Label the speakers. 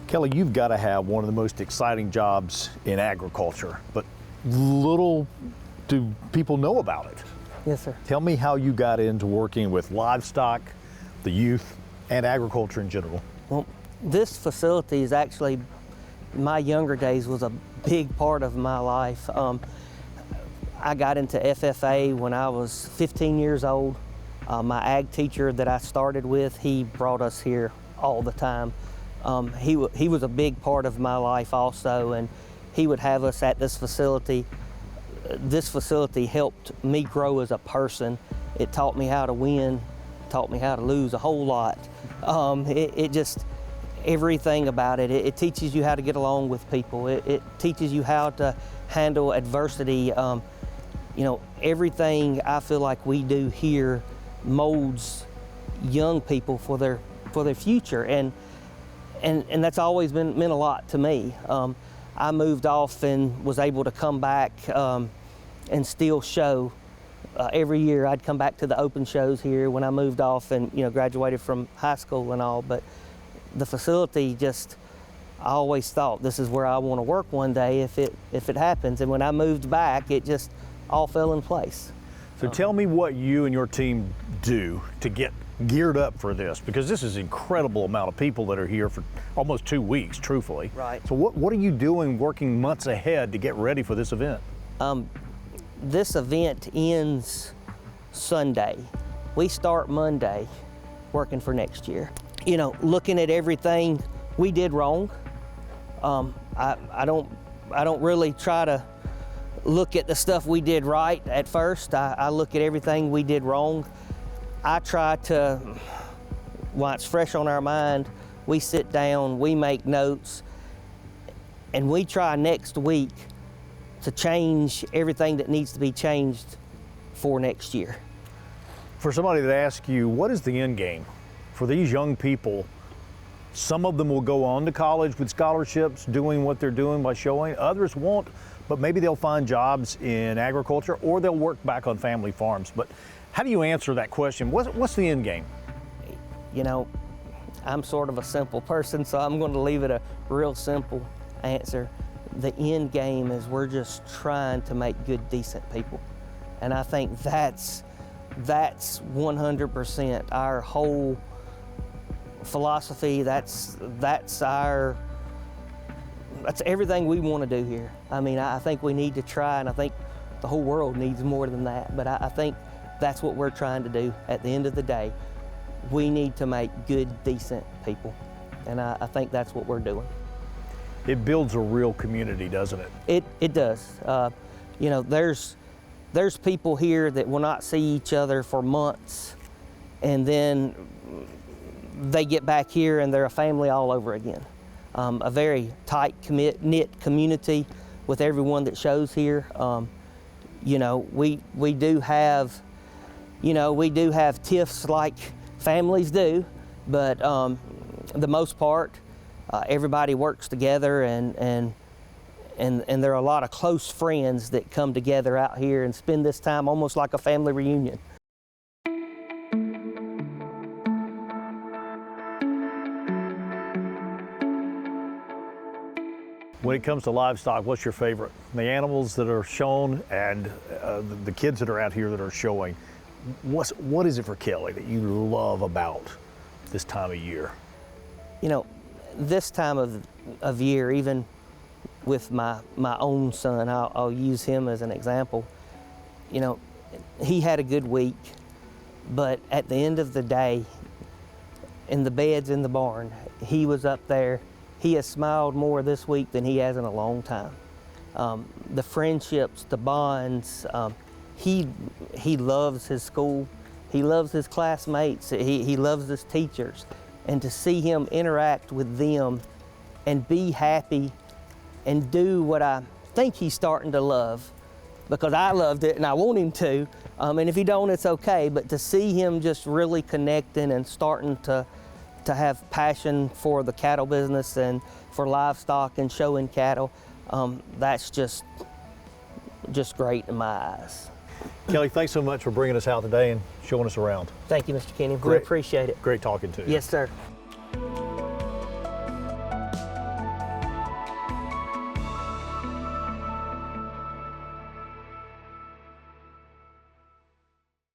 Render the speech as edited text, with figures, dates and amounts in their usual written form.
Speaker 1: Kelley, you've got to have one of the most exciting jobs in agriculture, but little do people know about it.
Speaker 2: Yes, sir.
Speaker 1: Tell me how you got into working with livestock, the youth, and agriculture in general.
Speaker 2: Well, this facility is actually, my younger days was a big part of my life. I got into FFA when I was 15 years old. My ag teacher that I started with, he brought us here all the time. He was a big part of my life also, and he would have us at this facility. This facility helped me grow as a person. It taught me how to win, taught me how to lose a whole lot. It just, everything about it. It teaches you how to get along with people. It teaches you how to handle adversity. You know, everything I feel like we do here molds young people for their future, and that's always meant a lot to me. I moved off and was able to come back and still show. Every year I'd come back to the open shows here when I moved off and, you know, graduated from high school and all, but the facility just, I always thought this is where I want to work one day if it happens. And when I moved back, it just all fell in place.
Speaker 1: So tell me what you and your team do to get geared up for this, because this is an incredible amount of people that are here for almost 2 weeks, truthfully.
Speaker 2: Right.
Speaker 1: So what are you doing working months ahead to get ready for this event?
Speaker 2: This event ends Sunday. We start Monday working for next year. You know, looking at everything we did wrong. I don't really try to look at the stuff we did right at first. I look at everything we did wrong. I try to, while it's fresh on our mind, we sit down, we make notes, and we try next week to change everything that needs to be changed for next year.
Speaker 1: For somebody that asks you, what is the end game for these young people? Some of them will go on to college with scholarships, doing what they're doing by showing. Others won't, but maybe they'll find jobs in agriculture or they'll work back on family farms. But how do you answer that question? What's the end game?
Speaker 2: You know, I'm sort of a simple person, so I'm going to leave it a real simple answer. The end game is we're just trying to make good, decent people. And I think that's 100% our whole philosophy. That's everything we want to do here. I mean, I think we need to try, and I think the whole world needs more than that, but I think that's what we're trying to do. At the end of the day, we need to make good, decent people, and I think that's what we're doing.
Speaker 1: It builds a real community, doesn't it?
Speaker 2: It does. You know, there's people here that will not see each other for months, and then they get back here and they're a family all over again. A very tight, knit community with everyone that shows here. You know, we do have tiffs like families do, but the most part, everybody works together, and there are a lot of close friends that come together out here and spend this time almost like a family reunion.
Speaker 1: When it comes to livestock, what's your favorite? The animals that are shown and the kids that are out here that are showing. What is it for Kelley that you love about this time of year?
Speaker 2: You know, this time of year, even with my own son, I'll use him as an example. You know, he had a good week, but at the end of the day, in the beds in the barn, he was up there. He has smiled more this week than he has in a long time. The friendships, the bonds, he loves his school. He loves his classmates. He loves his teachers. And to see him interact with them and be happy and do what I think he's starting to love, because I loved it and I want him to. And if he don't, it's okay. But to see him just really connecting and starting to have passion for the cattle business and for livestock and showing cattle, that's just great in my eyes.
Speaker 1: Kelley, thanks so much for bringing us out today and showing us around.
Speaker 2: Thank you, Mr. Kenny. We appreciate it.
Speaker 1: Great talking to you.
Speaker 2: Yes, sir.